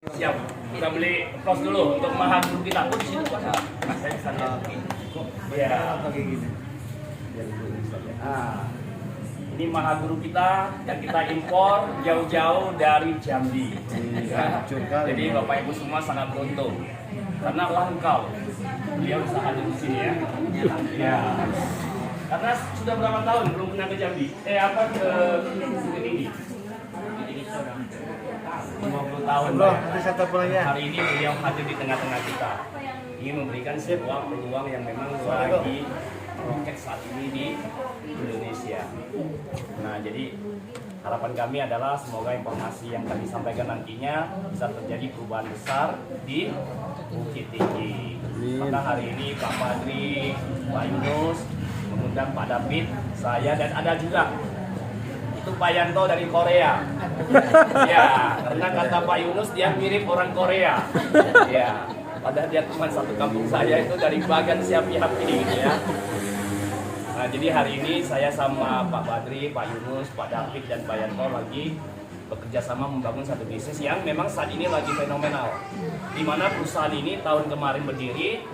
Siap, kita beli kos dulu untuk maha guru kita pun di situ Pak. Saya bisa lihat. Iya, Pakai gini. ini maha guru kita yang kita impor jauh-jauh dari Jambi. Ya. Jadi Bapak Ibu semua sangat beruntung karena langkau beliau bisa hadir di sini ya. Ya. Karena sudah berapa tahun belum pernah ke Jambi? Ke Bukit Tinggi? 50 tahun. Loh, wisata pulangnya. Hari ini beliau hadir di tengah-tengah kita, ingin memberikan sebuah peluang yang memang lagi roket saat ini di Indonesia. Nah, jadi harapan kami adalah semoga informasi yang kami sampaikan nantinya bisa terjadi perubahan besar di Bukit Tinggi. Maka hari ini Pak Padri, Pak Yunus mengundang Pak David, saya dan ada juga itu Pak Yanto dari Korea. Ya, karena kata Pak Yunus dia mirip orang Korea. Ya, padahal dia teman satu kampung saya itu dari bagian siap pihak ini gitu ya. Nah, jadi hari ini saya sama Pak Badri, Pak Yunus, Pak David dan Pak Yanto lagi bekerja sama membangun satu bisnis yang memang saat ini lagi fenomenal. Di mana perusahaan ini tahun kemarin berdiri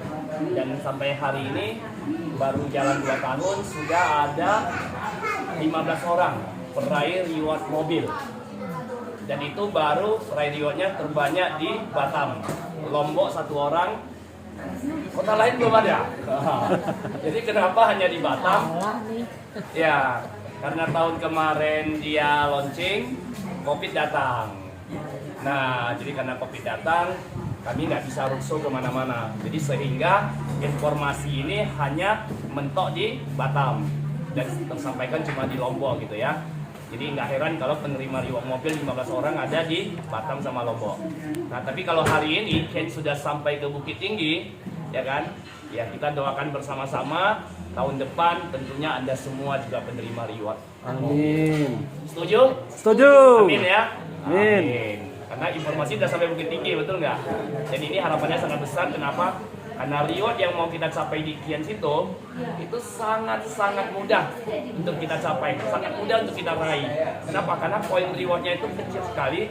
dan sampai hari ini baru jalan 2 tahun sudah ada 15 orang peraih reward mobil, dan itu baru peraih rewardnya terbanyak di Batam, Lombok 1 orang, kota lain belum ada. Jadi kenapa hanya di Batam? Ya, karena tahun kemarin dia launching, Covid datang. Nah, jadi karena Covid datang, kami nggak bisa roadshow kemana-mana. Jadi sehingga informasi ini hanya mentok di Batam dan tersampaikan cuma di Lombok gitu ya. Jadi nggak heran kalau penerima reward mobil 15 orang ada di Batam sama Lombok. Nah, tapi kalau hari ini Ken sudah sampai ke Bukit Tinggi, ya kan? Ya, kita doakan bersama-sama tahun depan tentunya Anda semua juga penerima reward. Amin. Setuju? Setuju. Amin ya. Amin. Karena informasi sudah sampai Bukit Tinggi, betul nggak? Dan ini harapannya sangat besar. Kenapa? Karena reward yang mau kita capai di Kian Situ itu sangat-sangat mudah untuk kita capai, sangat mudah untuk kita raih. Kenapa? Karena poin rewardnya itu kecil sekali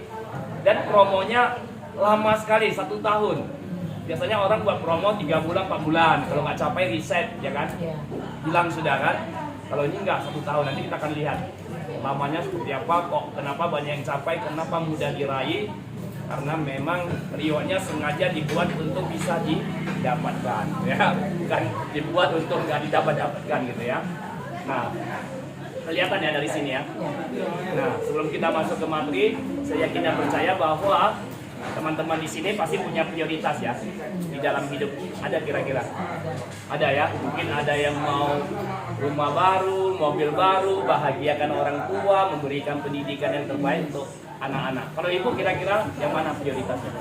dan promonya lama sekali, 1 tahun. Biasanya orang buat promo 3 bulan, 4 bulan. Kalau nggak capai reset, ya kan? Hilang sudah kan? Kalau ini nggak 1 tahun, nanti kita akan lihat lamanya seperti apa, kok kenapa banyak yang capai, kenapa mudah diraih. Karena memang rewardnya sengaja dibuat untuk bisa didapatkan, ya, bukan dibuat untuk nggak didapatkan gitu ya. Nah, kelihatan ya dari sini ya. Nah, sebelum kita masuk ke materi, saya yakin dan percaya bahwa teman-teman di sini pasti punya prioritas ya di dalam hidup. Ada kira-kira? Ada ya. Mungkin ada yang mau rumah baru, mobil baru, bahagiakan orang tua, memberikan pendidikan yang terbaik untuk anak-anak. Kalau ibu kira-kira yang mana prioritasnya?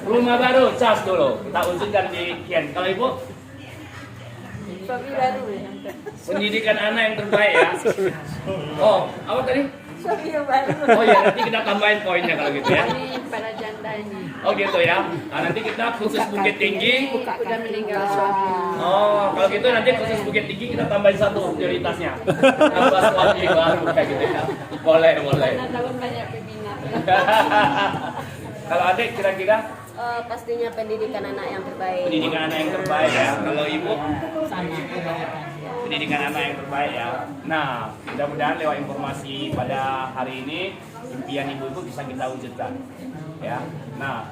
Rumah baru, cas dulu. Kita wujudkan di Kian. Kalau ibu? Suami baru ya. Pendidikan anak yang terbaik ya. Oh, apa tadi? Suami yang baru. Oh ya, nanti kita tambahin poinnya kalau gitu ya. Ini para janda ini. Oh gitu ya. Nah, nanti kita khusus Bukit Tinggi. Udah meninggal suami. Oh, kalau gitu nanti khusus Bukit Tinggi kita tambahin 1 prioritasnya. Tambah suami baru kayak gitu ya. Boleh, boleh. Karena tahun banyak peminat. Kalau adik kira-kira Pastinya pendidikan anak yang terbaik. pendidikan anak yang terbaik ya. Kalau ibu Sama. pendidikan anak yang terbaik ya. Nah, mudah-mudahan lewat informasi pada hari ini impian ibu-ibu bisa kita wujudkan. Ya. Nah,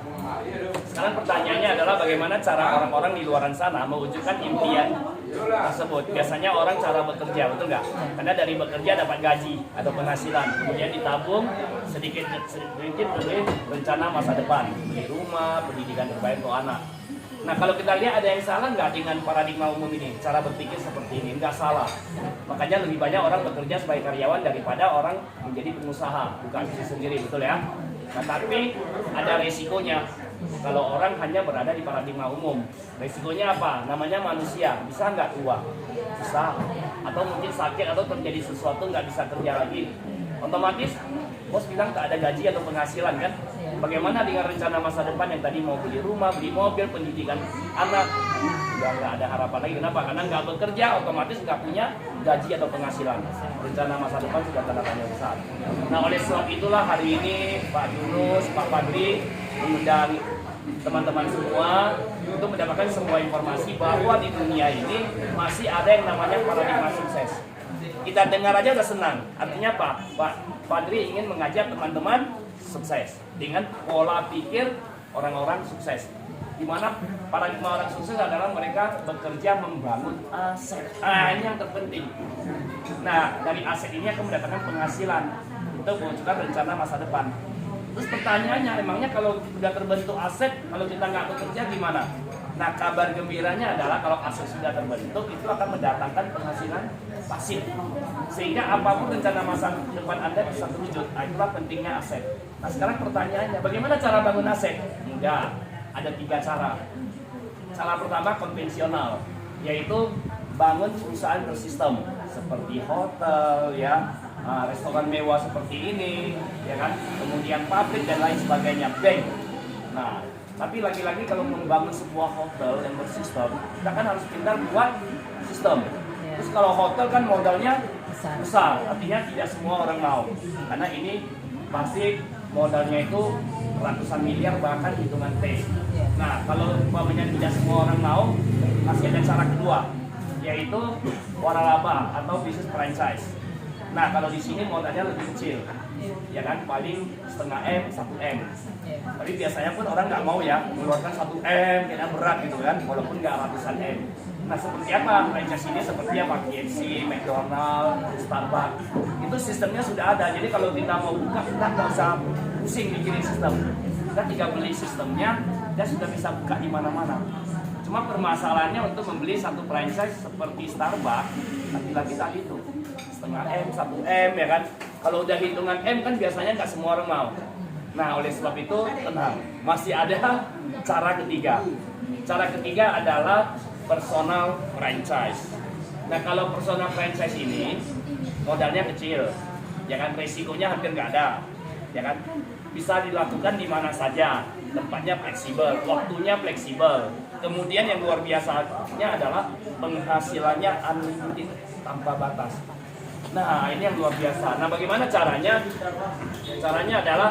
sekarang pertanyaannya adalah bagaimana cara orang-orang di luar sana mewujudkan impian tersebut. Biasanya orang cara bekerja, betul nggak? Karena dari bekerja dapat gaji atau penghasilan, kemudian ditabung sedikit demi rencana masa depan, beli rumah, pendidikan terbaik untuk anak. Nah, kalau kita lihat ada yang salah nggak dengan paradigma umum ini? Cara berpikir seperti ini nggak salah. Makanya lebih banyak orang bekerja sebagai karyawan daripada orang menjadi pengusaha, buka bisnis sendiri, betul ya? Nah, tapi ada resikonya kalau orang hanya berada di paradigma umum. Resikonya apa? Namanya manusia, bisa nggak tua? Bisa. Atau mungkin sakit atau terjadi sesuatu nggak bisa kerja lagi. Otomatis bos bilang tak ada gaji atau penghasilan kan? Bagaimana dengan rencana masa depan yang tadi mau beli rumah, beli mobil, pendidikan anak? Udah nggak ada harapan lagi. Kenapa? Karena nggak bekerja, otomatis nggak punya gaji atau penghasilan. Rencana masa depan sudah tanda tanya besar. Nah, oleh sebab itulah hari ini Pak Yunus, Pak Fadli mengundang teman-teman semua untuk mendapatkan semua informasi bahwa di dunia ini masih ada yang namanya paradigma sukses. Kita dengar aja udah senang. Artinya apa? Pak Fadli ingin mengajak teman-teman sukses dengan pola pikir orang-orang sukses. Di mana paradigma orang sukses adalah mereka bekerja membangun aset. Ini yang terpenting. Nah, dari aset ini akan mendatangkan penghasilan untuk mewujudkan rencana masa depan. Terus pertanyaannya, emangnya kalau sudah terbentuk aset, kalau kita nggak bekerja gimana? Nah, kabar gembiranya adalah kalau aset sudah terbentuk, itu akan mendatangkan penghasilan pasif. Sehingga apapun rencana masa depan Anda bisa terwujud. Nah, itulah pentingnya aset. Nah, sekarang pertanyaannya, bagaimana cara bangun aset? Enggak, ada 3 cara. Cara pertama konvensional, yaitu bangun perusahaan bersistem seperti hotel, ya, restoran mewah seperti ini, ya kan, kemudian pabrik dan lain sebagainya, bank. Nah, tapi lagi-lagi kalau membangun sebuah hotel yang bersistem, kita kan harus pintar buat sistem. Terus kalau hotel kan modalnya besar, artinya tidak semua orang mau, karena ini pasti modalnya itu ratusan miliar bahkan hitungan T. Nah, kalau umpamanya tidak semua orang mau, masih ada cara kedua, yaitu waralaba atau bisnis franchise. Nah, kalau di sini modalnya lebih kecil, ya kan, paling setengah M, 1 M. Tapi biasanya pun orang nggak mau ya mengeluarkan 1 M, kayaknya berat gitu kan, walaupun nggak ratusan M. Nah, seperti apa franchise ini? Seperti apa KFC, McDonald, Starbucks. Itu sistemnya sudah ada. Jadi kalau kita mau buka, kita nggak usah pusing mikirin sistem. Kita tinggal beli sistemnya, kita sudah bisa buka di mana-mana. Cuma permasalahannya untuk membeli satu franchise seperti Starbucks, lagi-lagi tadi itu setengah M, 1 M, ya kan. Kalau udah hitungan M kan biasanya nggak semua orang mau. Nah, oleh sebab itu tenang, masih ada cara ketiga. Cara ketiga adalah personal franchise. Nah, kalau personal franchise ini modalnya kecil, ya kan, resikonya hampir nggak ada, ya kan. Bisa dilakukan di mana saja, tempatnya fleksibel, waktunya fleksibel. Kemudian yang luar biasanya adalah penghasilannya unlimited, tanpa batas. Nah, ini yang luar biasa. Nah, bagaimana caranya? Caranya adalah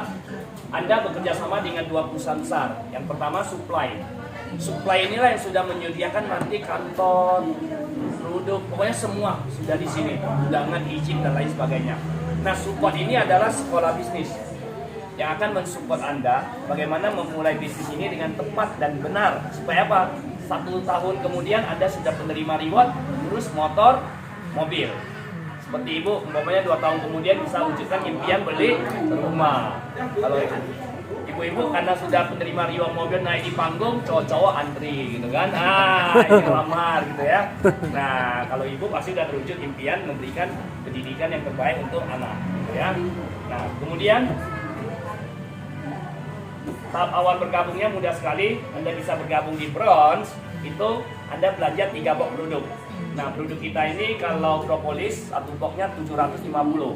Anda bekerja sama dengan 2 perusahaan besar. Yang pertama supply. Supply inilah yang sudah menyediakan nanti kantor, produk, pokoknya semua sudah di sini, undangan, izin dan lain sebagainya. Nah, support ini adalah sekolah bisnis yang akan mensupport Anda bagaimana memulai bisnis ini dengan tepat dan benar. Supaya apa? 1 tahun kemudian Anda sudah penerima reward, terus motor, mobil. Seperti ibu, umpamanya 2 tahun kemudian bisa wujudkan impian beli rumah. Kalau ibu-ibu karena sudah penerima reward mobil naik di panggung, cowok-cowok antri gitu kan. Ini lamar gitu ya. Nah, kalau ibu pasti sudah terwujud impian memberikan pendidikan yang terbaik untuk anak gitu ya. Nah, kemudian tahap awal bergabungnya mudah sekali. Anda bisa bergabung di bronze, itu Anda belanja 3 box produk. Nah, produk kita ini kalau propolis satu boxnya 750.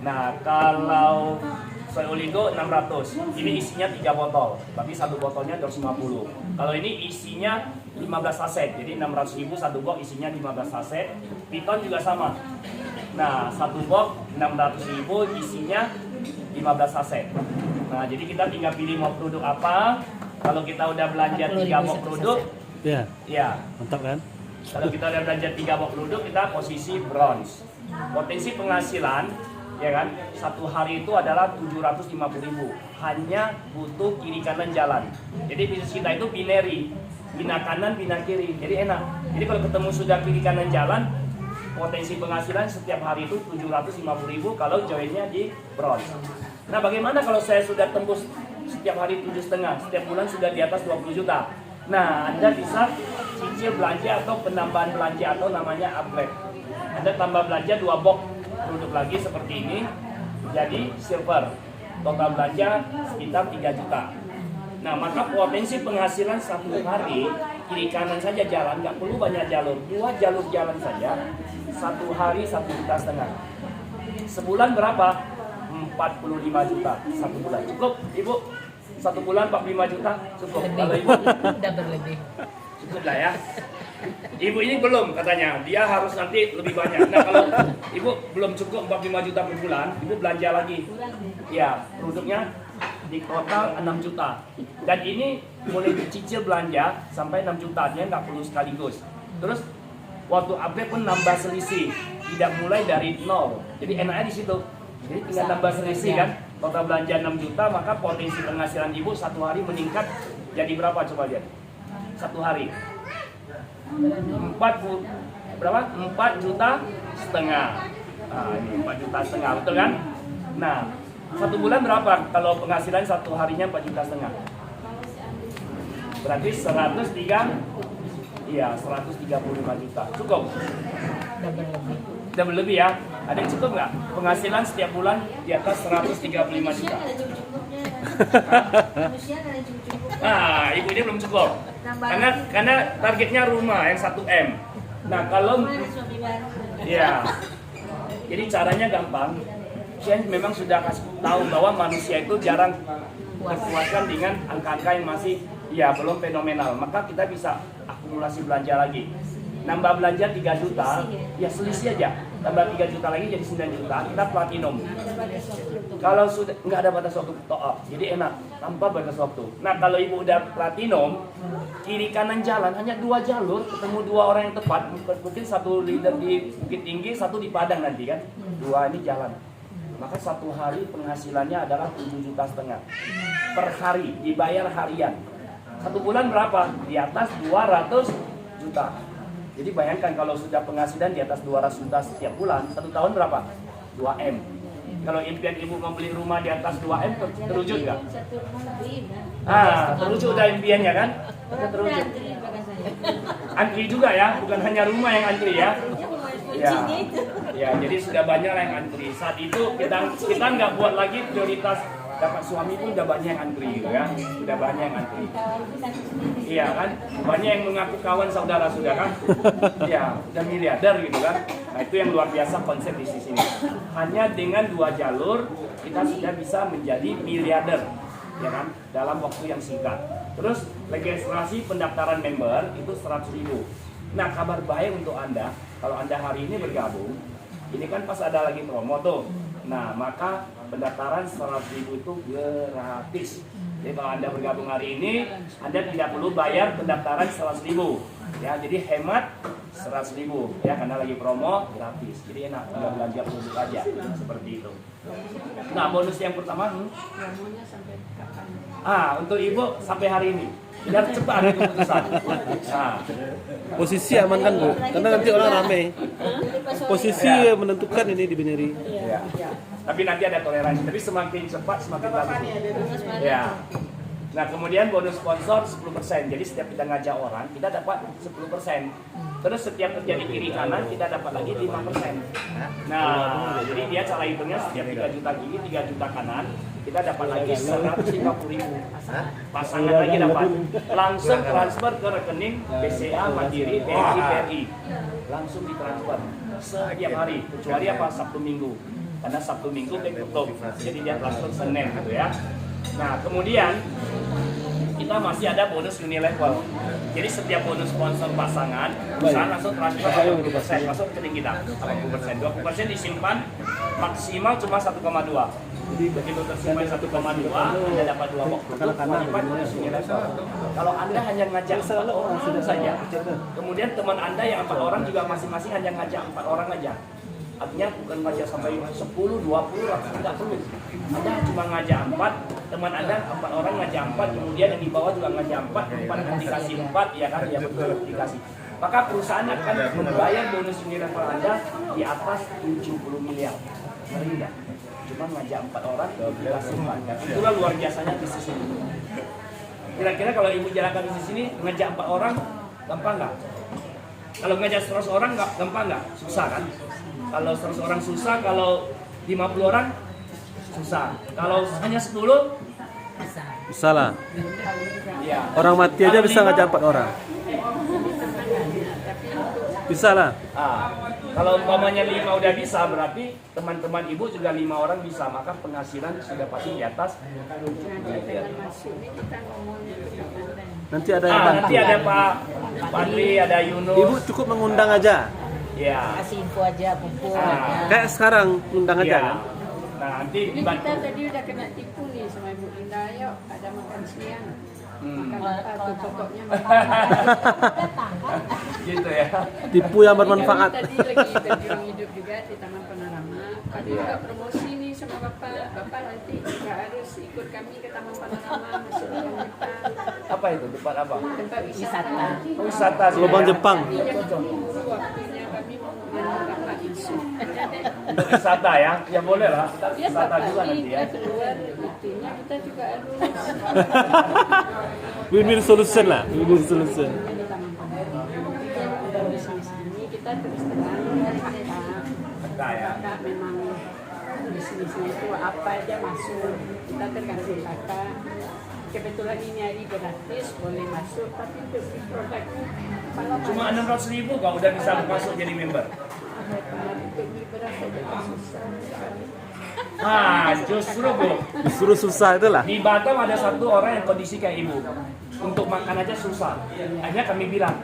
Nah, kalau soy oligo 600. Ini isinya 3 botol, tapi satu botolnya 250. Kalau ini isinya 15 saset, jadi 600.000 satu box isinya 15 saset. Piton juga sama. Nah, satu box 600.000 isinya 15 saset. Nah, jadi kita tinggal pilih mau produk apa. Kalau kita udah belanja 3 box produk, ya, mantap kan? kalau kita udah belanja 3 box produk, kita posisi bronze. Potensi penghasilan, ya kan, satu hari itu adalah 750.000. Hanya butuh kiri kanan jalan. Jadi bisnis kita itu binary, bina kanan, bina kiri. Jadi enak. Jadi kalau ketemu sudah kiri kanan jalan, potensi penghasilan setiap hari itu 750.000 kalau joinnya di bronze. Nah, bagaimana kalau saya sudah tembus setiap hari 7,5, setiap bulan sudah di atas 20 juta? Nah, Anda bisa cicil belanja atau penambahan belanja atau namanya upgrade. Anda tambah belanja 2 box produk lagi seperti ini, jadi silver. Total belanja sekitar 3 juta. Nah, maka potensi penghasilan satu hari, kiri kanan saja jalan, nggak perlu banyak jalur. 2 jalur jalan saja, satu hari 1,5 juta. Sebulan berapa? 45 juta satu bulan. Cukup Ibu? Satu bulan 45 juta cukup. Kalau Ibu Udah berlebih. cukup lah ya. Ibu ini belum katanya, dia harus nanti lebih banyak. Nah kalau Ibu belum cukup 45 juta per bulan, Ibu belanja lagi. Ya, produknya di total 6 juta. Dan ini boleh dicicil belanja sampai 6 juta, dia nggak perlu sekaligus. Terus waktu update pun nambah selisih, tidak mulai dari nol. Jadi enaknya di situ. Jadi tinggal nambah selisih kan. Total belanja 6 juta, maka potensi penghasilan Ibu satu hari meningkat jadi berapa coba lihat? Satu hari 4 juta setengah. Nah, ini 4 juta setengah, betul kan? Nah, satu bulan berapa? Kalau penghasilan satu harinya 4 juta setengah. Berarti 135 juta. Cukup? Udah berlebih. Udah berlebih ya? Ada yang cukup nggak? Penghasilan setiap bulan di atas 135 juta. Nah, ibu ini belum cukup. Karena targetnya rumah yang 1M. Nah, kalau ya. Jadi caranya gampang. Saya memang sudah kasih tahu bahwa manusia itu jarang terpuaskan dengan angka-angka yang masih ya belum fenomenal. Maka kita bisa akumulasi belanja lagi. Nambah belanja 3 juta, ya selisih aja. Tambah 3 juta lagi jadi 9 juta, kita platinum. Kalau sudah nggak ada batas waktu top up, jadi enak tanpa batas waktu. Nah kalau ibu udah platinum, kiri kanan jalan hanya 2 jalur, ketemu 2 orang yang tepat. Mungkin satu leader di Bukit Tinggi, satu di Padang nanti kan. 2 ini jalan. Maka satu hari penghasilannya adalah 7,5 juta per hari, dibayar harian. Satu bulan berapa? Di atas 200 juta. Jadi bayangkan kalau sudah penghasilan di atas 200 juta setiap bulan, satu tahun berapa? 2M. Kalau impian ibu mau beli rumah di atas 2M, terwujud nggak? Terwujud udah impiannya kan? Terwujud. Antri juga ya, bukan hanya rumah yang antri ya. Ya, jadi sudah banyak yang antri. Saat itu kita nggak buat lagi prioritas dapat suami pun udah banyak yang antri gitu ya, udah banyak yang antri. Iya kan, banyak yang mengaku kawan saudara sudah kan, ya udah miliarder gitu kan. Nah itu yang luar biasa konsep bisnis ini. Hanya dengan 2 jalur kita sudah bisa menjadi miliarder, ya kan, dalam waktu yang singkat. Terus registrasi pendaftaran member itu 100.000. Nah kabar baik untuk Anda, kalau Anda hari ini bergabung, ini kan pas ada lagi promo tuh. Nah maka pendaftaran 100.000 itu gratis. Jadi kalau Anda bergabung hari ini, Anda tidak perlu bayar pendaftaran 100.000. Ya, jadi hemat 100.000 ya karena lagi promo gratis. Jadi enak, tinggal belanja produk aja seperti itu. Nah, bonus yang pertama Promonya sampai kapan? untuk Ibu sampai hari ini. Biar cepat ada keputusan. Nah, Posisi aman kan Bu? Karena nanti orang ramai. Posisi menentukan ini di Bineri. ya. Tapi nanti ada toleransi. Tapi semakin cepat semakin bagus. Ya. Nah kemudian bonus sponsor 10%. Jadi setiap kita ngajak orang kita dapat 10%. Terus setiap terjadi kiri kanan kita dapat lagi 5%. Nah jadi dia cara hitungnya setiap 3 juta kiri 3 juta kanan kita dapat lagi 150.000. Pasangan lagi dapat. Langsung transfer ke rekening BCA Mandiri BRI. Langsung ditransfer setiap hari kecuali apa Sabtu Minggu. Karena Sabtu Minggu tutup. Jadi dia transfer Senin gitu ya. Nah, kemudian kita masih ada bonus Unilevel. Jadi setiap bonus sponsor pasangan, perusahaan langsung transfer 80% masuk ke rekening kita. 80%, 20% disimpan maksimal cuma 1,2. Jadi begitu tersimpan 1,2, Anda dapat 2 box produk, lipat bonus Unilevel. Kalau Anda hanya ngajak 4 orang saja, kemudian teman Anda yang 4 orang juga masing-masing hanya ngajak 4 orang aja. Artinya bukan ngajak sampai 10, 20, tidak perlu. Anda cuma ngajak 4, teman Anda 4 orang ngajak 4, kemudian yang di bawah juga ngajak 4 dikasih 4, ya kan, ya betul dikasih. Maka perusahaan akan membayar bonus Unilevel Anda di atas 70 miliar. Ngeri nggak? Cuma ngajak 4 orang, dikasih 4. Itulah luar biasanya bisnis ini. Kira-kira kalau ibu jalankan bisnis ini, ngajak 4 orang, gampang nggak? Kalau ngajak 100 orang, gampang nggak? Susah kan? Kalau 100 orang susah, kalau 50 orang susah. Kalau hanya 10 Bisa lah. ya. Orang mati aja bisa ngajak 4 orang. Bisa lah. Kalau umpamanya 5 udah bisa, berarti teman-teman ibu juga 5 orang bisa, maka penghasilan sudah pasti di atas. Dengan masuk ini kita ngomong itu Nanti ada yang Nanti bantu. ada Pak Fadli, ada Yunus. Ibu cukup mengundang aja. Ya. kasih info aja, kumpul. Kayak sekarang undang aja Ya. kan. Nah, nanti Ini dibantu. kita tadi udah kena tipu nih sama Ibu Linda, yuk ada makan siang. Makan apa tuh pokoknya makan. Gitu ya. Tipu yang bermanfaat. Kami tadi lagi berjuang hidup juga di Taman Panorama. Kami juga promosi nih sama Bapak. Bapak nanti juga harus ikut kami ke Taman Panorama masuk dengan kita. Apa itu? Tempat apa? Tempat wisata. Wisata. Lubang Jepang. Ini jangan tunggu waktunya kami mau mengundang Bapak Yusuf. Untuk wisata ya. Ya boleh lah. Kita Ya wisata Bapak juga nanti ini ya. keluar itunya kita juga harus Win-win solution lah. Win-win solution. di Taman Panorama. Dari sini kita terus terang fakta. Nah, ya. Kakak memang bisnisnya itu apa aja masuk, kita tergantung kakak. Kebetulan ini hari gratis boleh masuk, tapi untuk beli produknya kalau Cuma 600.000 kok udah bisa masuk jadi member. untuk beli beras saja kan susah. Ah, justru Bu, Disuruh susah itulah. di Batam ada satu orang yang kondisi kayak ibu. Untuk makan aja susah. Akhirnya kami bilang,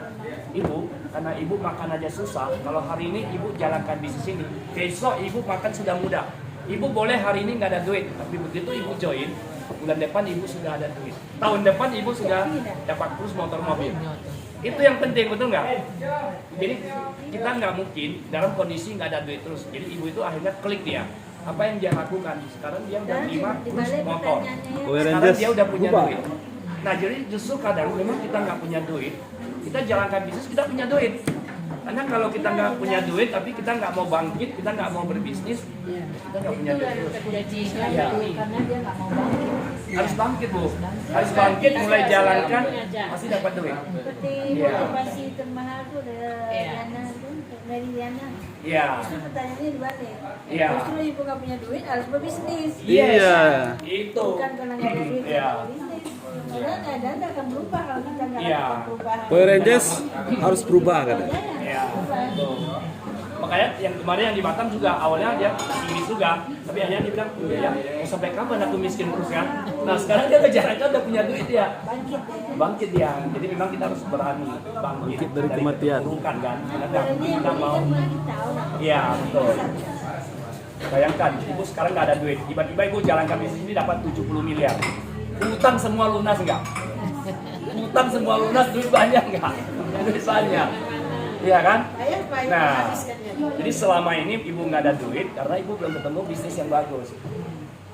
Ibu, karena ibu makan aja susah, kalau hari ini ibu jalankan bisnis ini, besok ibu makan sudah mudah. Ibu boleh hari ini nggak ada duit, tapi begitu ibu join, bulan depan ibu sudah ada duit. Tahun depan ibu sudah dapat terus motor mobil. Itu yang penting, betul nggak? Jadi kita nggak mungkin dalam kondisi nggak ada duit terus. Jadi ibu itu akhirnya klik dia. Apa yang dia lakukan? Sekarang dia udah 5 terus motor. Power Sekarang Rangers. dia udah punya Bubar. duit. Nah jadi justru kadang memang kita nggak punya duit, kita jalankan bisnis kita punya duit. Karena kalau kita nggak punya duit, tapi kita nggak mau bangkit, kita nggak mau berbisnis, kita nggak punya duit. Itu yang terjadi Iya. sekarang. Karena dia nggak mau bangkit. Harus bangkit Bu, harus bangkit, mulai jalankan, pasti dapat duit. Seperti Iya. motivasi termahal tuh dari Diana tuh, dari Diana. Iya. Justru pertanyaannya dibalik. Iya. Justru ibu nggak punya duit harus berbisnis. Iya. Itu. Bukan karena nggak ada duit Iya. harus berbisnis. Karena keadaan akan berubah kalau kita nggak Iya. lakukan perubahan. Power Rangers harus berubah kan. Iya. Betul. Makanya yang kemarin yang di Batam juga awalnya dia pesimis juga, tapi akhirnya dia bilang, udah ya, mau sampai kapan aku miskin terus kan? Nah sekarang dia kejarannya udah punya duit ya, Bangkit ya. bangkit dia. Jadi memang kita harus berani bangkit dari kematian. keburukan kan, karena Karena ini yang kita penting mau. kan mulai kita orang. Iya betul. Bayangkan, ibu sekarang nggak ada duit, tiba-tiba ibu jalankan bisnis ini dapat 70 miliar. Utang semua lunas enggak? Utang semua lunas, duit banyak enggak? Duit banyak. Iya kan? Bayar baik Nah, habiskannya. jadi selama ini ibu nggak ada duit karena ibu belum ketemu bisnis yang bagus.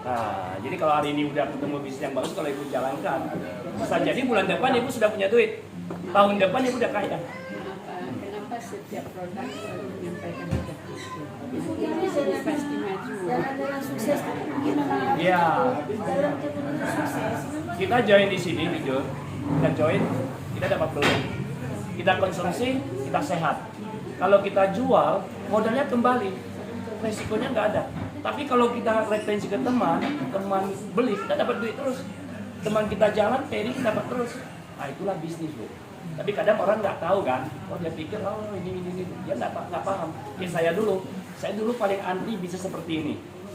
Nah, jadi kalau hari ini udah ketemu bisnis yang bagus, kalau ibu jalankan, bisa jadi bulan depan ibu sudah punya duit. Tahun depan ibu udah kaya. Kenapa setiap produk selalu menyampaikan ke kita? Ibu Ini gimana jadi jalan pasti maju. jalan sukses itu gimana? Iya. Dalam dia menuju sukses. memang Kita join di sini jujur, kita join, kita dapat peluang. Kita konsumsi, kita sehat. Kalau kita jual, modalnya kembali, resikonya nggak ada. Tapi kalau kita retensi ke teman beli, kita dapat duit terus. Teman kita jalan, pairing dapat terus. Nah itulah bisnis Bu. Tapi kadang orang nggak tahu kan, oh dia pikir oh ini, dia nggak paham. Ya saya dulu paling anti bisnis seperti ini.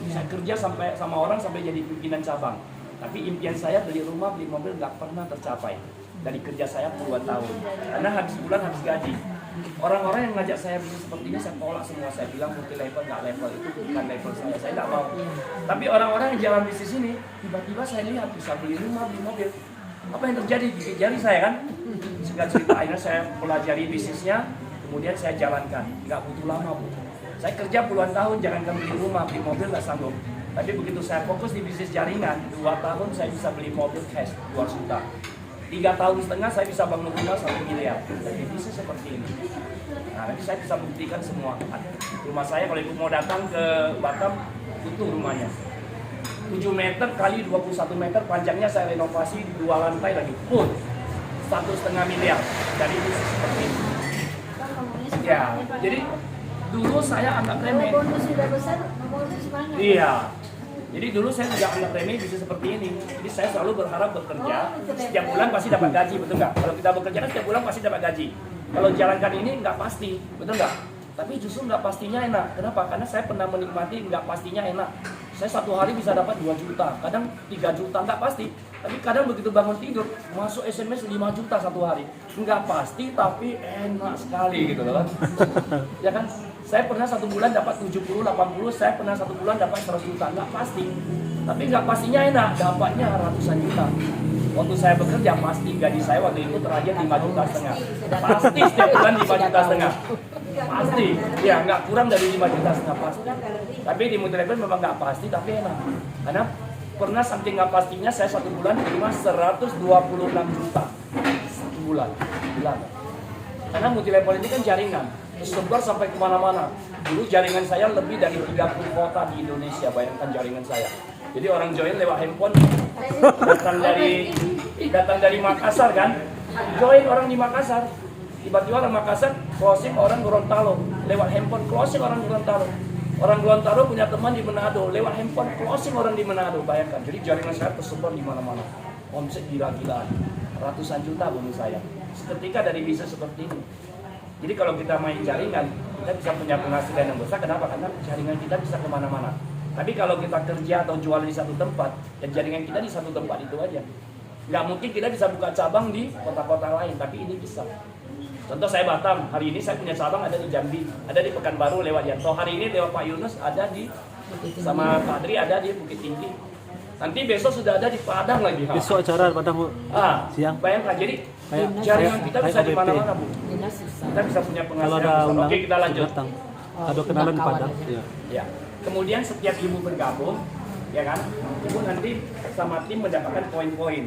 Saya kerja sama orang sampai jadi pimpinan cabang. Tapi impian saya beli rumah, beli mobil nggak pernah tercapai. Dari kerja saya puluhan tahun. Karena habis bulan habis gaji. Orang-orang yang ngajak saya bisnis seperti ini saya tolak semua. Saya bilang multi level nggak level, itu bukan level saya nggak mau. Tapi orang-orang yang jalan bisnis ini, tiba-tiba saya lihat bisa beli rumah, beli mobil. Apa yang terjadi? Gigit jari saya kan? Singkat cerita akhirnya saya pelajari bisnisnya, kemudian saya jalankan. Nggak butuh lama Bu. Saya kerja puluhan tahun, jangankan beli rumah, beli mobil nggak sanggup. Tapi begitu saya fokus di bisnis jaringan, 2 tahun saya bisa beli mobil cash 2 juta. 3 tahun setengah saya bisa bangun rumah 1 miliar. Jadi bisnis seperti ini. Nah, nanti saya bisa buktikan semua. Rumah saya kalau ibu mau datang ke Batam, utuh rumahnya. 7 meter kali 21 meter, panjangnya saya renovasi di 2 lantai lagi. Full. 1,5 miliar dari bisnis seperti ini. kan ngomongnya Ya, semangatnya, Pak. jadi dulu saya anggap kalau remeh. bonus sudah besar, ngomongnya semangat. Iya. Jadi dulu saya tidak anggap remeh bisa seperti ini. Jadi saya selalu berharap bekerja, setiap bulan pasti dapat gaji, betul nggak? Kalau kita bekerja kan setiap bulan pasti dapat gaji. Kalau jalankan ini nggak pasti, betul nggak? Tapi justru nggak pastinya enak. Kenapa? Karena saya pernah menikmati nggak pastinya enak. Saya satu hari bisa dapat 2 juta, kadang 3 juta, nggak pasti. Tapi kadang begitu bangun tidur, masuk SMS 5 juta satu hari. Nggak pasti, tapi enak sekali gitu loh kan. Ya kan? Saya pernah 1 bulan dapat 70, 80, saya pernah 1 bulan dapat 100 juta. Nggak pasti. Tapi nggak pastinya enak, dapatnya ratusan juta. Waktu saya bekerja, pasti gaji saya waktu itu terakhir 5,5 juta. Pasti setiap bulan 5,5 juta. Pasti, ya nggak kurang dari 5,5 juta pasti. Tapi di Multilevel memang nggak pasti, tapi enak. Karena pernah saking nggak pastinya, saya 1 bulan terima 126 juta. 1 bulan. Karena Multilevel ini kan jaringan, tersebar sampai kemana-mana. Dulu jaringan saya lebih dari 30 kota di Indonesia, bayangkan jaringan saya. Jadi orang join lewat handphone, datang dari Makassar kan, join orang di Makassar. Tiba-tiba orang Makassar closing orang Gorontalo, lewat handphone closing orang Gorontalo. Orang Gorontalo punya teman di Manado, lewat handphone closing orang di Manado. Bayangkan, jadi jaringan saya tersebar di mana-mana. Omset gila-gilaan, ratusan juta bumi saya. Seketika dari bisnis seperti ini. Jadi kalau kita main jaringan, kita bisa punya penghasilan yang besar. Kenapa? Karena jaringan kita bisa kemana-mana. Tapi kalau kita kerja atau jual di satu tempat, dan jaringan kita di satu tempat itu aja. Nggak mungkin kita bisa buka cabang di kota-kota lain, tapi ini bisa. Contoh saya Batam, hari ini saya punya cabang ada di Jambi, ada di Pekanbaru lewat Yanto. Hari ini lewat Pak Yunus ada di, sama Pak Adri ada di Bukit Tinggi. Nanti besok sudah ada di Padang lagi. Besok acara Padang siang. Bayangkan, jadi jaringan kita bisa di mana-mana Bu. Kita bisa punya penghasilan besar. Oke, kita lanjut. Ada kenalan di Padang. Ya. Kemudian setiap ibu bergabung, ya kan, ibu nanti sama tim mendapatkan poin-poin.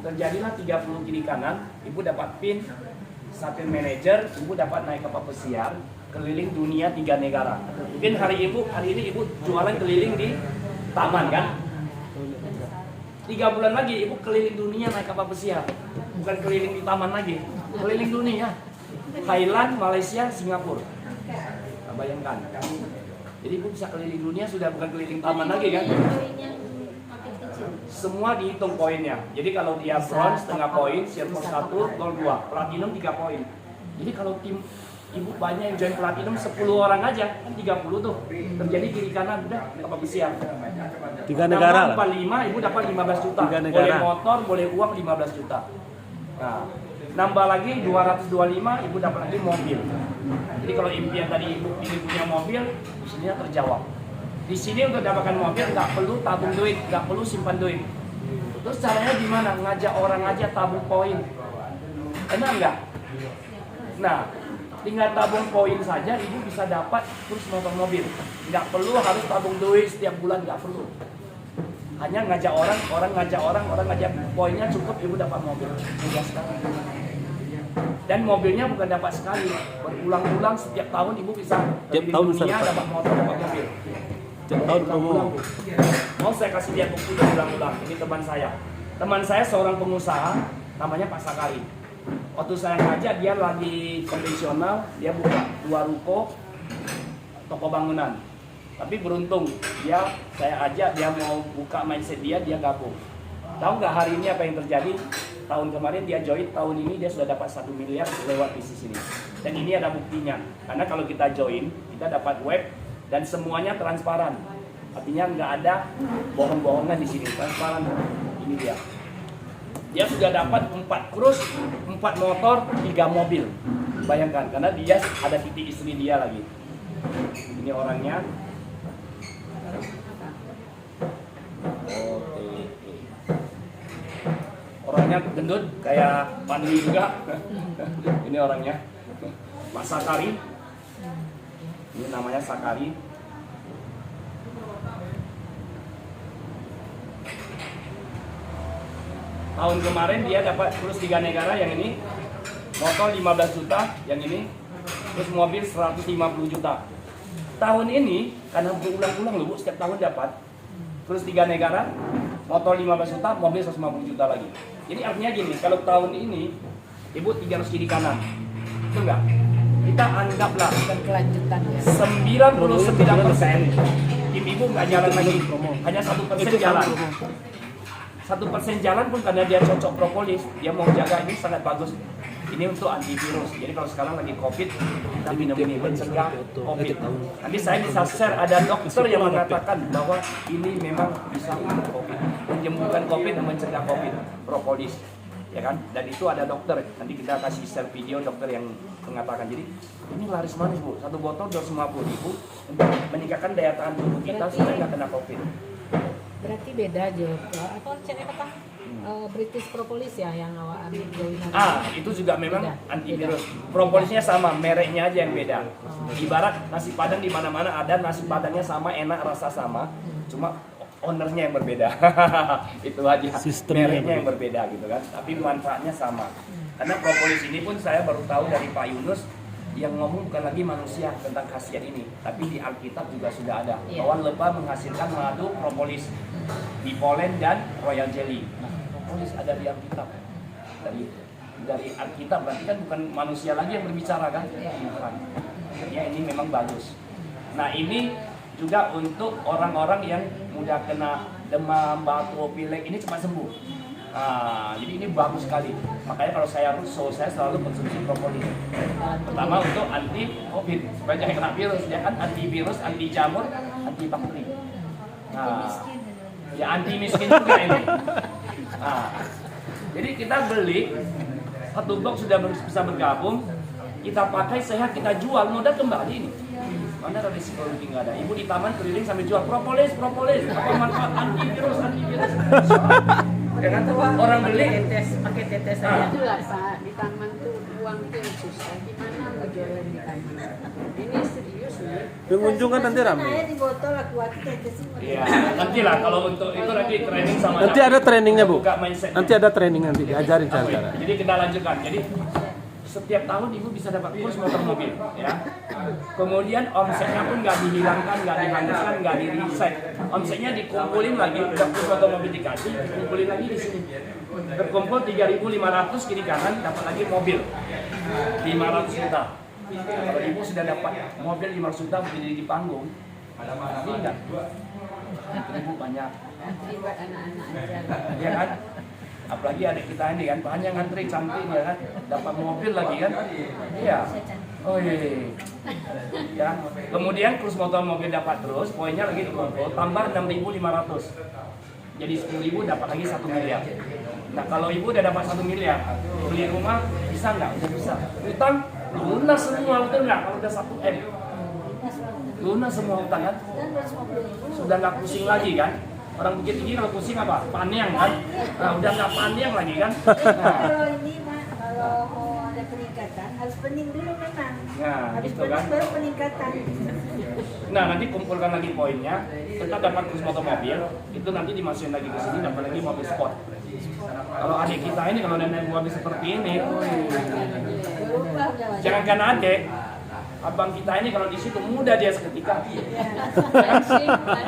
Terjadilah 30 kiri kanan, ibu dapat pin, satu manajer, ibu dapat naik kapal pesiar, keliling dunia 3 negara. Mungkin hari ini ibu jualan keliling di taman kan? 3 bulan lagi ibu keliling dunia naik kapal pesiar, bukan keliling di taman lagi, keliling dunia, Thailand, Malaysia, Singapura. Nah, bayangkan. Jadi ibu bisa keliling dunia, sudah bukan keliling taman lagi kan? Semua dihitung poinnya. Jadi kalau dia bronze setengah poin, silver 1, gold 2, platinum 3 poin. Jadi kalau tim ibu banyak yang join platinum 10 orang aja, kan 30 tuh. Terjadi kiri kanan udah kapal pesiar. 3 negara lah. 45 ibu dapat 15 juta. 3 negara. Boleh motor, boleh uang 15 juta. Nah, nambah lagi 225 ibu dapat lagi mobil. Jadi kalau impian tadi ibu ini punya mobil, di sini terjawab. Di sini untuk dapatkan mobil nggak perlu tabung duit, nggak perlu simpan duit. Terus caranya gimana? Ngajak orang aja tabung poin. Enak nggak? Nah, tinggal tabung poin saja ibu bisa dapat terus motor mobil. Nggak perlu harus tabung duit setiap bulan, nggak perlu. Hanya ngajak orang ngajak poinnya cukup ibu dapat mobil. Mudah sekali. Dan mobilnya bukan dapat sekali, berulang-ulang setiap tahun ibu bisa Tiap tahun bisa dapat motor, dapat mobil. Tiap tahun promo. Mau saya kasih lihat bukti berulang-ulang. Ini teman saya. Teman saya seorang pengusaha, namanya Pak Sakari. Waktu saya ngajak dia lagi konvensional, dia buka 2 ruko toko bangunan. Tapi beruntung, saya ajak dia mau buka mindset dia gabung. Tahu nggak hari ini apa yang terjadi? Tahun kemarin dia join, tahun ini dia sudah dapat 1 miliar lewat bisnis ini. Dan ini ada buktinya. Karena kalau kita join, kita dapat web dan semuanya transparan. Artinya nggak ada bohong-bohongan di sini, transparan. Ini dia. Dia sudah dapat 4 krus, 4 motor, 3 mobil. Bayangkan, karena dia ada titik istri dia lagi. Ini orangnya. Orangnya gendut kayak Panli juga. Ini orangnya Pak Sakari. Ini namanya Sakari. Tahun kemarin dia dapat terus 3 negara, yang ini motor 15 juta, yang ini terus mobil 150 juta. Tahun ini karena berulang-ulang loh Bu, setiap tahun dapat terus 3 negara, motor 15 juta, mobil 150 juta lagi. Jadi artinya gini, kalau tahun ini ibu 300 kiri kanan, itu enggak? Kita anggaplah Berkelanjutan ya. 99% tim ibu nggak jalan lagi, hanya 1% jalan. 1% jalan pun karena dia cocok propolis, dia mau jaga ini sangat bagus. Ini untuk antivirus. Jadi kalau sekarang lagi COVID, kita minum ini mencegah COVID. Nanti saya bisa share, ada dokter yang mengatakan bahwa ini memang bisa untuk COVID, menyembuhkan COVID dan mencegah COVID, propolis. Ya kan? Dan itu ada dokter. Nanti kita kasih share video dokter yang mengatakan. Jadi ini laris manis Bu, satu botol 250.000 untuk meningkatkan daya tahan tubuh kita supaya nggak kena COVID. Berarti beda aja. Atau cek apa? British Propolis ya yang awak ambil jauhin. Itu juga memang Beda. antivirus. Propolisnya sama, mereknya aja yang beda. Ibarat nasi padang di mana-mana ada nasi padangnya sama, enak, rasa sama, cuma ownernya yang berbeda. Itu aja. Sistemnya Mereknya yang berbeda gitu kan. Tapi manfaatnya sama. Karena propolis ini pun saya baru tahu dari Pak Yunus yang ngomong bukan lagi manusia tentang khasiat ini, tapi di Alkitab juga sudah ada bahwa lebah menghasilkan madu propolis di polen dan royal jelly. Nah, propolis ada di Alkitab. Dari Alkitab berarti kan bukan manusia lagi yang berbicara kan? Bukan. Ya ini memang bagus. Nah ini juga untuk orang-orang yang mudah kena demam, batuk, pilek, ini cepat sembuh. Jadi ini bagus sekali. Makanya kalau saya russo, saya selalu konsumsi propolis. Pertama untuk anti COVID supaya jangan kena virus, ya kan? Antivirus, anti jamur, anti bakteri. Ya anti miskin juga ini. Jadi kita beli satu box sudah bisa bergabung, kita pakai sehat, kita jual, modal kembali ini. Mana ada risiko rugi nggak ada. Ibu di taman keliling sambil jual propolis, apa manfaat antivirus. Ya kan orang beli pakai tetes saja. Itulah Pak, di taman tuh uang tuh yang susah. Gimana mau jualan di taman? Ini serius nih. Pengunjung kan nanti rame. Saya di botol aku tetesin. Iya, nanti lah kalau untuk itu nanti training sama Nanti ada trainingnya Bu. buka mindset. Nanti ada training nanti diajarin cara-cara. Jadi kita lanjutkan. Jadi setiap tahun ibu bisa dapat kurs motor mobil, ya. Kemudian omsetnya pun nggak dihilangkan, nggak dihanguskan, nggak di reset. Omsetnya dikumpulin lagi, udah kurs motor mobil dikasih, dikumpulin lagi di sini. Terkumpul 3.500 kiri kanan, dapat lagi mobil 500 juta. Kalau ibu sudah dapat mobil 500 juta berdiri di panggung, ini enggak? Ibu banyak, Buat anak-anak aja. ya kan? Apalagi adik kita ini kan banyak ngantri cantik ya kan, dapat mobil lagi kan, iya. Oh iya. Ya. Kemudian kurs motor mobil dapat terus, poinnya lagi dikumpul, tambah 6.500. Jadi 10.000 dapat lagi 1 miliar. Nah kalau ibu udah dapat 1 miliar, beli rumah bisa nggak? Udah bisa. Utang lunas semua, betul nggak? Kalau udah 1 M, lunas semua utang kan? Sudah nggak pusing lagi kan? Orang Bukit Tinggi kalau pusing apa? Paniang kan? Nah udah nggak paniang lagi kan? Nah, Kalau ini Mak, kalau mau ada peningkatan harus pening dulu memang. Nah, Habis gitu pening kan? baru peningkatan. nah nanti kumpulkan lagi poinnya, kita dapat kurs motor mobil, itu nanti dimasukin lagi ke sini, dapat lagi mobil sport. Kalau adik kita ini kalau nenek mobil seperti ini, Berubah udah wajah. jangan kan adik, abang kita ini kalau di situ muda dia seketika.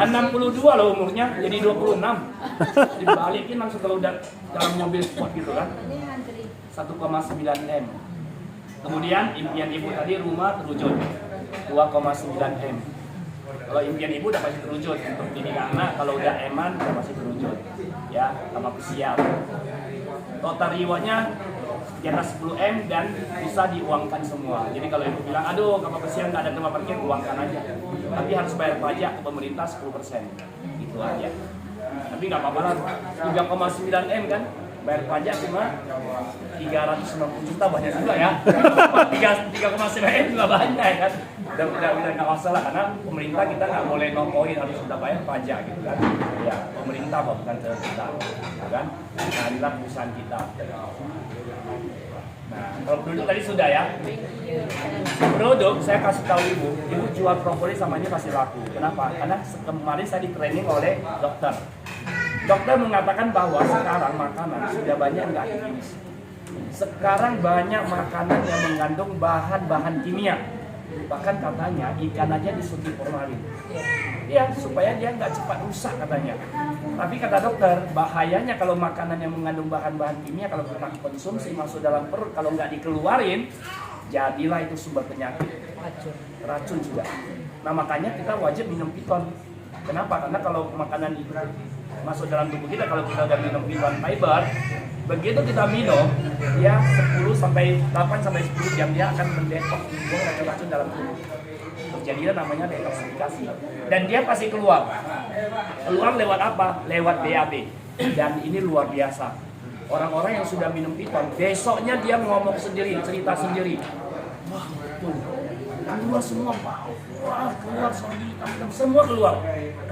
62 loh umurnya, jadi 26. Dibalikin langsung kalau udah dalam mobil sport gitu kan. Ini antri. 1,9 M. Kemudian impian ibu tadi rumah terwujud 2,9 M. Kalau impian ibu udah pasti terwujud untuk didik anak, kalau udah eman udah pasti terwujud. Ya, sama siap. Total rewardnya di atas 10 M dan bisa diuangkan semua. Jadi kalau ibu bilang, aduh kapal pesiar nggak ada tempat parkir, uangkan aja. Tapi harus bayar pajak ke pemerintah 10%. Itu aja. Tapi nggak apa-apa lah, 3,9 M kan, bayar pajak cuma 390 juta, banyak juga ya. 3,9 M juga banyak kan. Udah nggak masalah karena pemerintah kita nggak boleh no-poin, harus sudah bayar pajak gitu kan. Ya pemerintah bukan kita, kan? Nah inilah perusahaan kita. Nah, kalau produk tadi sudah ya. Produk saya kasih tahu ibu jual propolis sama ini pasti laku. Kenapa? Karena kemarin saya di training oleh dokter. Dokter mengatakan bahwa sekarang makanan sudah banyak nggak higienis. Sekarang banyak makanan yang mengandung bahan-bahan kimia. Bahkan katanya ikan aja disuntik formalin. Ya, supaya dia nggak cepat rusak katanya. Tapi kata dokter, bahayanya kalau makanan yang mengandung bahan-bahan kimia kalau kita konsumsi masuk dalam perut, kalau nggak dikeluarin, jadilah itu sumber penyakit. Racun juga. Nah makanya kita wajib minum piton. Kenapa? Karena kalau makanan itu masuk dalam tubuh kita, kalau kita udah minum piton fiber, Begitu kita minum, dia 10 sampai 8 sampai 10 jam dia akan mendetoks buang racun-racun dalam tubuh. Terjadilah namanya detoksifikasi. Dan dia pasti keluar. Keluar lewat apa? Lewat BAB. Dan ini luar biasa. Orang-orang yang sudah minum piton, besoknya dia ngomong sendiri, cerita sendiri. Wah, betul. Keluar semua, wah, keluar semua keluar.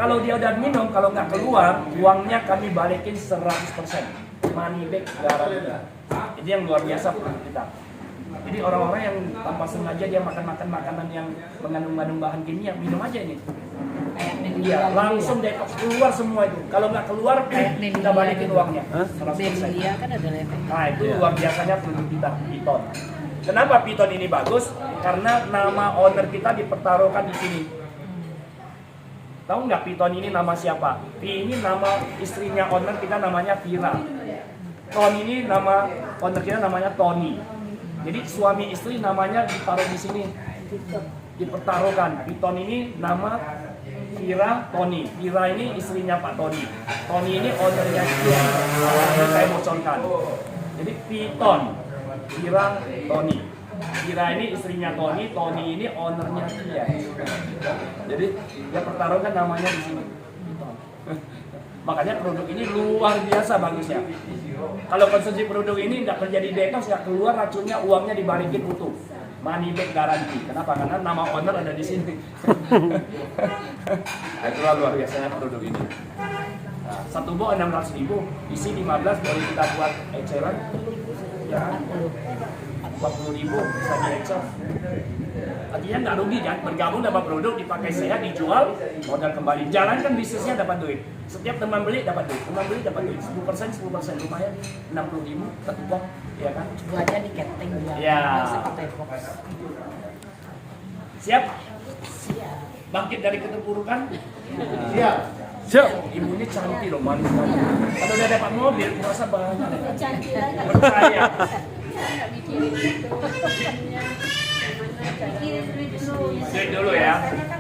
Kalau dia udah minum, kalau nggak keluar, uangnya kami balikin 100%. Money back garanti. Ini yang luar biasa produk kita. Jadi orang-orang yang tanpa sengaja dia makan makanan yang mengandung bahan kimia, minum aja ini. Iya, langsung detox keluar semua itu. Kalau nggak keluar, kita balikin uangnya. 100%. Dia kan ada efek. Nah itu luar biasanya produk kita, Piton. Kenapa Piton ini bagus? Karena nama owner kita dipertaruhkan di sini. Tahu nggak Piton ini nama siapa? Ini nama istrinya owner kita namanya Vira. Ton ini nama owner kita namanya Tony. Jadi suami istri namanya ditaruh di sini, dipertaruhkan. Piton ini nama Vira Tony. Vira ini istrinya Pak Tony. Tony ini ownernya dia. Ini saya bocorkan. Jadi Piton, Vira Tony. Vira ini istrinya Tony. Tony ini ownernya dia. Jadi dia pertaruhkan namanya di sini. Piton. Makanya produk ini luar biasa bagusnya. Kalau konsumsi produk ini nggak terjadi detox, nggak keluar racunnya, uangnya dibalikin utuh. Money back garanti. Kenapa? Karena nama owner ada di sini. Nah, itulah luar biasanya produk ini. Nah, satu box 600.000, isi 15 boleh kita buat eceran. Ya, 40.000 bisa di ecel. Artinya nggak rugi kan? Bergabung dapat produk, dipakai sehat, dijual, modal kembali. Jalankan bisnisnya dapat duit. Setiap teman beli dapat duit, teman beli dapat duit. 10% lumayan, 60.000 satu box, ya kan? Jualnya di ketting juga. Ya. Tepok. Siap? Bangkit dari keterpurukan? Siap. Siap. Ibunya cantik loh, manis banget. Kalau udah dapat mobil, merasa banyak. Cantik lagi. Percaya. Nggak mikirin itu. Gimana caranya? Kirim duit dulu. Duit dulu ya. Biasanya kan